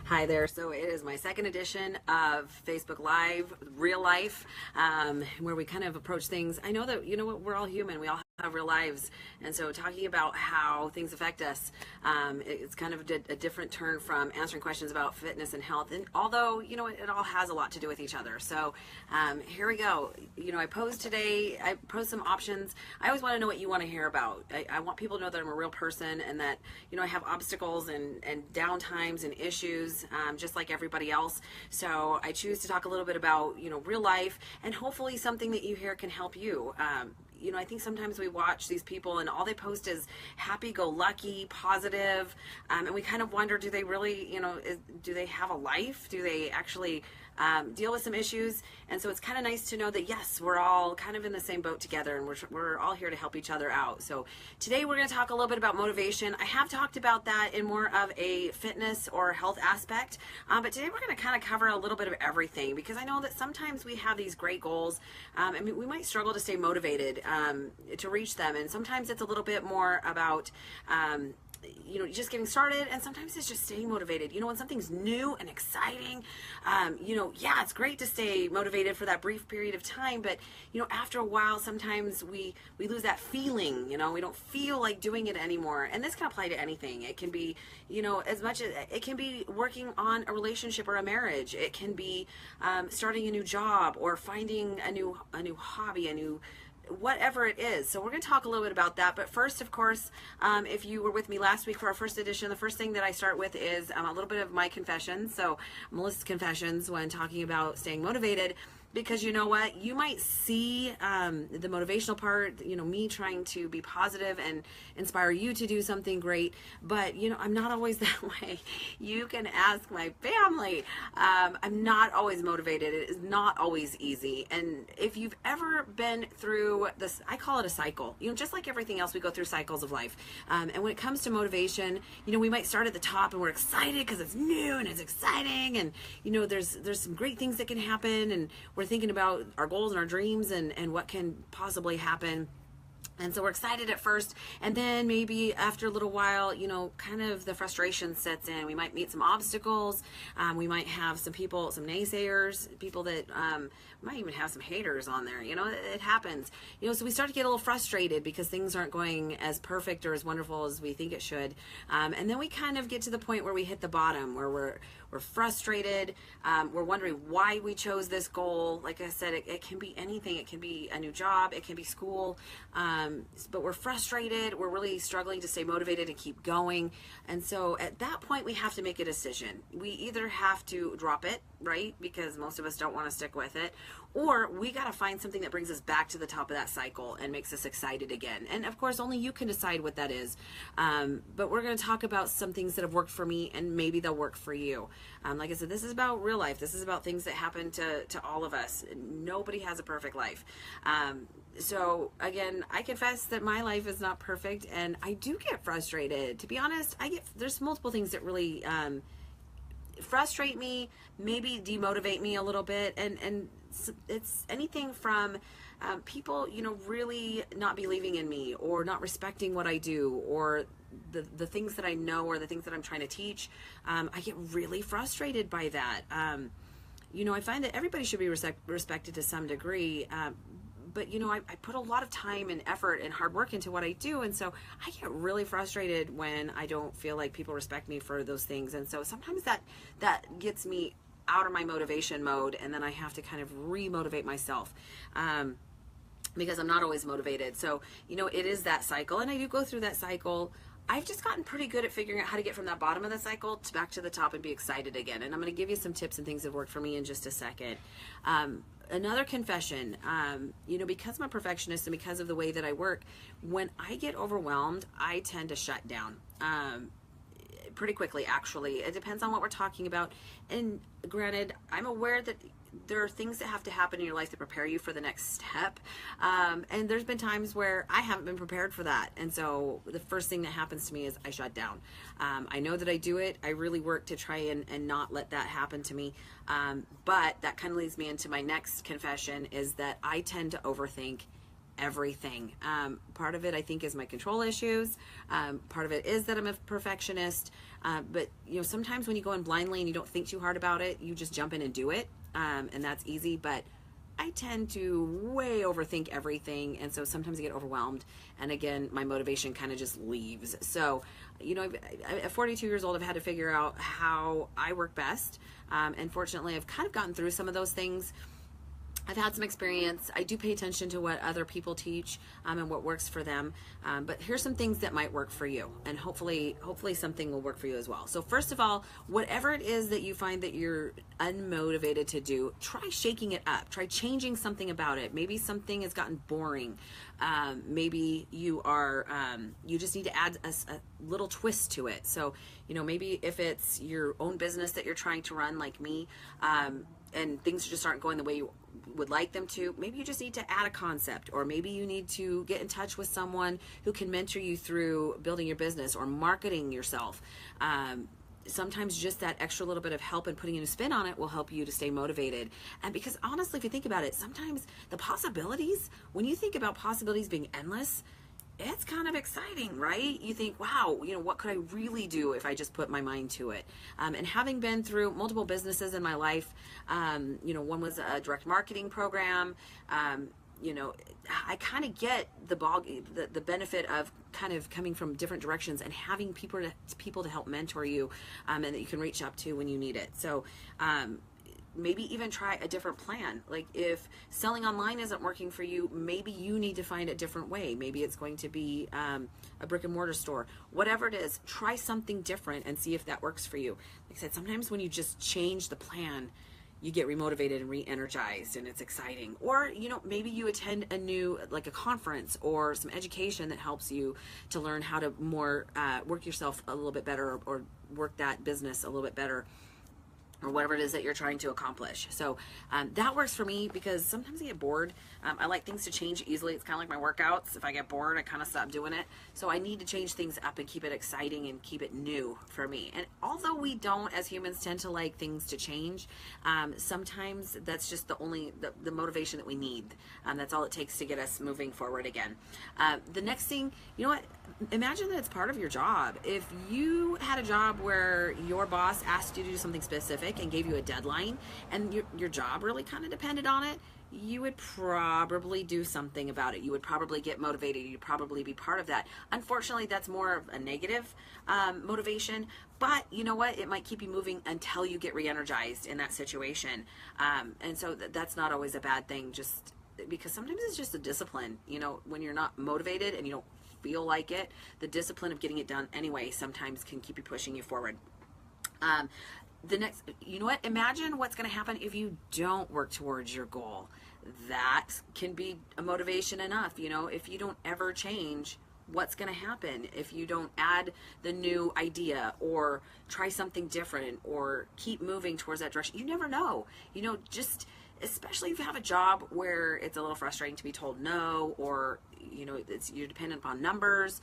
Hi there. So it is my second edition of Facebook Live, real life, where we kind of approach things. I know that, you know what, we're all human. We all have real lives. And so talking about how things affect us, it's kind of a different turn from answering questions about fitness and health. And although, you know, it all has a lot to do with each other. So here we go. You know, I posed some options. I always want to know what you want to hear about. I want people to know that I'm a real person and that, you know, I have obstacles and down times and issues, just like everybody else. So I choose to talk a little bit about, you know, real life, and hopefully something that you hear can help you. You know, I think sometimes we watch these people and all they post is happy-go-lucky, positive, and we kind of wonder, do they really, you know, do they have a life? Do they actually deal with some issues? And so it's kind of nice to know that, yes, we're all kind of in the same boat together, and we're all here to help each other out. So today we're going to talk a little bit about motivation. I have talked about that in more of a fitness or health aspect, but today we're going to kind of cover a little bit of everything, because I know that sometimes we have these great goals, and we might struggle to stay motivated to reach them, and sometimes it's a little bit more about you know, just getting started, and sometimes it's just staying motivated. You know, when something's new and exciting, you know, yeah, it's great to stay motivated for that brief period of time, but, you know, after a while, sometimes we lose that feeling, you know, we don't feel like doing it anymore. And this can apply to anything. It can be, you know, as much as it can be working on a relationship or a marriage. It can be starting a new job or finding a new hobby, whatever it is. So we're going to talk a little bit about that. But first, of course, if you were with me last week for our first edition, the first thing that I start with is a little bit of my confessions. So Melissa's confessions when talking about staying motivated. Because you know what, you might see the motivational part, you know, me trying to be positive and inspire you to do something great, but, you know, I'm not always that way. You can ask my family. I'm not always motivated. It is not always easy. And if you've ever been through this, I call it a cycle, you know, just like everything else, we go through cycles of life. And when it comes to motivation, you know, we might start at the top and we're excited because it's new and it's exciting, and, you know, there's some great things that can happen, and we're thinking about our goals and our dreams and what can possibly happen. And so we're excited at first, and then maybe after a little while, you know, kind of the frustration sets in. We might meet some obstacles. We might have some people, some naysayers, people that might even have some haters on there. You know, it happens. You know, so we start to get a little frustrated because things aren't going as perfect or as wonderful as we think it should. And then we kind of get to the point where we hit the bottom, where we're frustrated. We're wondering why we chose this goal. Like I said, it can be anything. It can be a new job. It can be school. But we're frustrated. We're really struggling to stay motivated and keep going. And so at that point, we have to make a decision. We either have to drop it, right? Because most of us don't want to stick with it. Or we got to find something that brings us back to the top of that cycle and makes us excited again. And of course, only you can decide what that is. But we're going to talk about some things that have worked for me, and maybe they'll work for you. Like I said, this is about real life. This is about things that happen to all of us. Nobody has a perfect life. So again, I confess that my life is not perfect, and I do get frustrated. To be honest, there's multiple things that really frustrate me, maybe demotivate me a little bit, and it's anything from people, you know, really not believing in me, or not respecting what I do, or the things that I know, or the things that I'm trying to teach. I get really frustrated by that. You know, I find that everybody should be respected to some degree. But, you know, I put a lot of time and effort and hard work into what I do. And so I get really frustrated when I don't feel like people respect me for those things. And so sometimes that gets me out of my motivation mode. And then I have to kind of re-motivate myself. Because I'm not always motivated. So, you know, it is that cycle. And I do go through that cycle. I've just gotten pretty good at figuring out how to get from that bottom of the cycle back to the top and be excited again. And I'm going to give you some tips and things that have worked for me in just a second. Another confession, you know, because I'm a perfectionist and because of the way that I work, when I get overwhelmed, I tend to shut down pretty quickly, actually. It depends on what we're talking about. And granted, I'm aware that there are things that have to happen in your life to prepare you for the next step. And there's been times where I haven't been prepared for that. And so the first thing that happens to me is I shut down. I know that I do it. I really work to try and not let that happen to me. But that kind of leads me into my next confession, is that I tend to overthink everything. Part of it, I think, is my control issues. Part of it is that I'm a perfectionist. But sometimes when you go in blindly and you don't think too hard about it, you just jump in and do it. And that's easy. But I tend to way overthink everything, and so sometimes I get overwhelmed, and again, my motivation kind of just leaves. So, at 42 years old, I've had to figure out how I work best, and fortunately, I've kind of gotten through some of those things. I've had some experience. I do pay attention to what other people teach and what works for them. But here's some things that might work for you, and hopefully something will work for you as well. So first of all, whatever it is that you find that you're unmotivated to do, try shaking it up. Try changing something about it. Maybe something has gotten boring. Maybe you just need to add a little twist to it. So, maybe if it's your own business that you're trying to run, like me, and things just aren't going the way you would like them to, maybe you just need to add a concept, or maybe you need to get in touch with someone who can mentor you through building your business or marketing yourself. Sometimes just that extra little bit of help and putting a spin on it will help you to stay motivated. And because honestly, if you think about it, sometimes the possibilities, when you think about possibilities being endless, it's kind of exciting, right? You think, wow, what could I really do if I just put my mind to it? And having been through multiple businesses in my life, one was a direct marketing program. I kind of get the benefit of kind of coming from different directions and having people to help mentor you, and that you can reach up to when you need it. So, maybe even try a different plan. Like if selling online isn't working for you, maybe you need to find a different way. Maybe it's going to be a brick and mortar store. Whatever it is, try something different and see if that works for you. Like I said, sometimes when you just change the plan, you get remotivated and re-energized, and it's exciting. Or, maybe you attend a conference or some education that helps you to learn how to more work yourself a little bit better, or work that business a little bit better, or whatever it is that you're trying to accomplish. So that works for me because sometimes I get bored. I like things to change easily. It's kind of like my workouts. If I get bored, I kind of stop doing it. So I need to change things up and keep it exciting and keep it new for me. And although we don't, as humans, tend to like things to change, sometimes that's just the motivation that we need. That's all it takes to get us moving forward again. The next thing, imagine that it's part of your job. If you had a job where your boss asked you to do something specific and gave you a deadline, and your job really kind of depended on it, you would probably do something about it. You would probably get motivated. You'd probably be part of that. Unfortunately, that's more of a negative motivation, but you know what? It might keep you moving until you get re-energized in that situation. And so that's not always a bad thing, just because sometimes it's just a discipline. When you're not motivated and you don't feel like it, the discipline of getting it done anyway sometimes can keep you pushing you forward. The next, imagine what's going to happen if you don't work towards your goal. That can be a motivation enough. If you don't ever change, what's going to happen if you don't add the new idea or try something different or keep moving towards that direction? You never know. Just especially if you have a job where it's a little frustrating to be told no, or you're dependent upon numbers.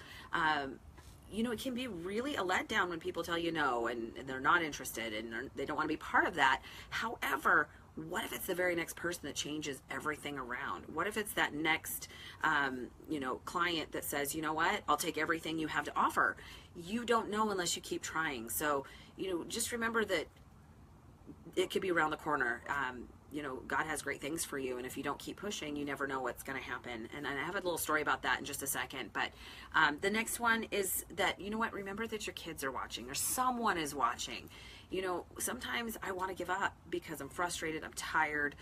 It can be really a letdown when people tell you no and they're not interested and they don't want to be part of that. However, what if it's the very next person that changes everything around? What if it's that next, client that says, I'll take everything you have to offer? You don't know unless you keep trying. So, just remember that it could be around the corner. God has great things for you, and if you don't keep pushing, you never know what's going to happen. And I have a little story about that in just a second. But the next one is that, remember that your kids are watching, or someone is watching. Sometimes I want to give up because I'm frustrated, I'm tired.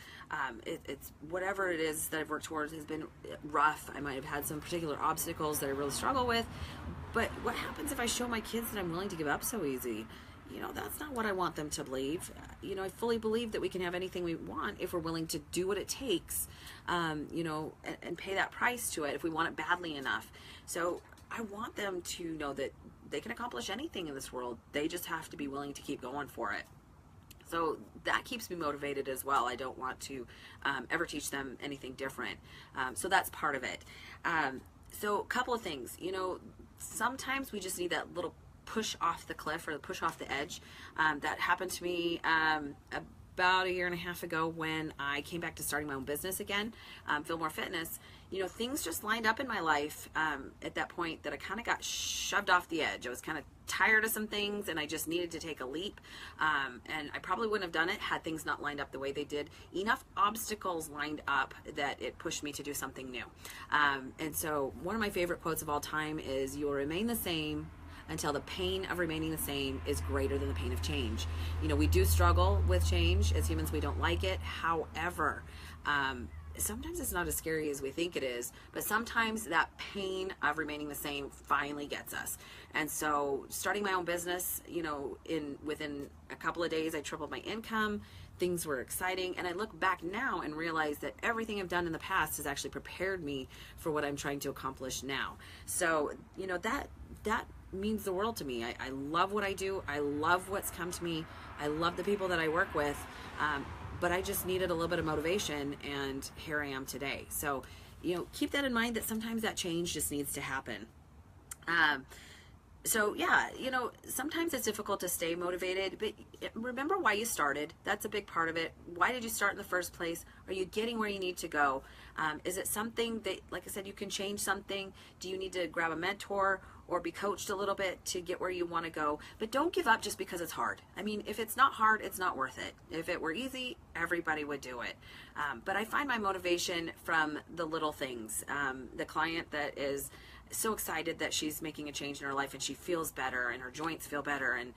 It's whatever it is that I've worked towards has been rough. I might have had some particular obstacles that I really struggle with. But what happens if I show my kids that I'm willing to give up so easy? That's not what I want them to believe. I fully believe that we can have anything we want if we're willing to do what it takes, and pay that price to it if we want it badly enough. So I want them to know that they can accomplish anything in this world. They just have to be willing to keep going for it. So that keeps me motivated as well. I don't want to ever teach them anything different. So that's part of it. So a couple of things, sometimes we just need that little push off the cliff or push off the edge. That happened to me about a year and a half ago when I came back to starting my own business again, Fillmore Fitness, you know, things just lined up in my life at that point that I kind of got shoved off the edge. I was kind of tired of some things and I just needed to take a leap. And I probably wouldn't have done it had things not lined up the way they did. Enough obstacles lined up that it pushed me to do something new. And so one of my favorite quotes of all time is, "You will remain the same until the pain of remaining the same is greater than the pain of change." You know, we do struggle with change. As humans, we don't like it. However, sometimes it's not as scary as we think it is, but sometimes that pain of remaining the same finally gets us. And so starting my own business, you know, within a couple of days, I tripled my income. Things were exciting. And I look back now and realize that everything I've done in the past has actually prepared me for what I'm trying to accomplish now. So, you know, that means the world to me. I love what I do. I love what's come to me. I love the people that I work with. But I just needed a little bit of motivation, and here I am today. So, you know, keep that in mind, that sometimes that change just needs to happen. So yeah, you know, sometimes it's difficult to stay motivated, but remember why you started. That's a big part of it. Why did you start in the first place? Are you getting where you need to go? Is it something that, like I said, you can change something? Do you need to grab a mentor or be coached a little bit to get where you want to go? But don't give up just because it's hard. I mean, if it's not hard, it's not worth it. If it were easy, everybody would do it. But I find my motivation from the little things. The client that is so excited that she's making a change in her life and she feels better and her joints feel better and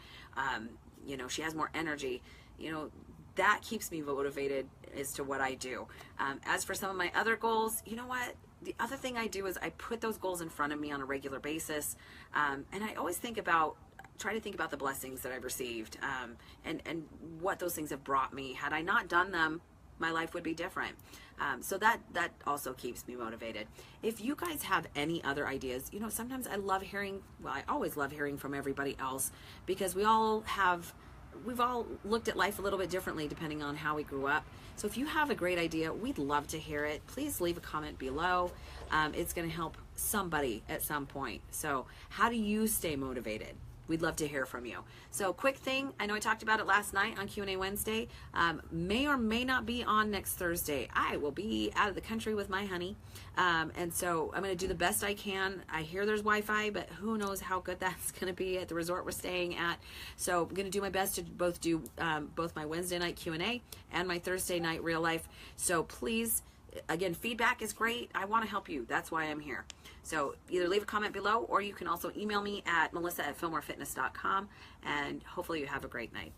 you know, she has more energy, you know, that keeps me motivated as to what I do. As for some of my other goals, you know what, the other thing I do is I put those goals in front of me on a regular basis, and I always try to think about the blessings that I've received, and what those things have brought me. Had I not done them, my life would be different. So that also keeps me motivated. If you guys have any other ideas, you know, sometimes I always love hearing from everybody else, because we've all looked at life a little bit differently depending on how we grew up. So if you have a great idea, we'd love to hear it. Please leave a comment below. It's going to help somebody at some point. So how do you stay motivated? We'd love to hear from you. So quick thing, I know I talked about it last night on Q&A Wednesday, may or may not be on next Thursday. I will be out of the country with my honey, and so I'm going to do the best I can. I hear there's Wi-Fi, but who knows how good that's going to be at the resort we're staying at. So I'm going to do my best to do both my Wednesday night Q&A and my Thursday night real life. So please, again, feedback is great. I want to help you. That's why I'm here. So either leave a comment below, or you can also email me at melissa@fillmorefitness.com, and hopefully you have a great night.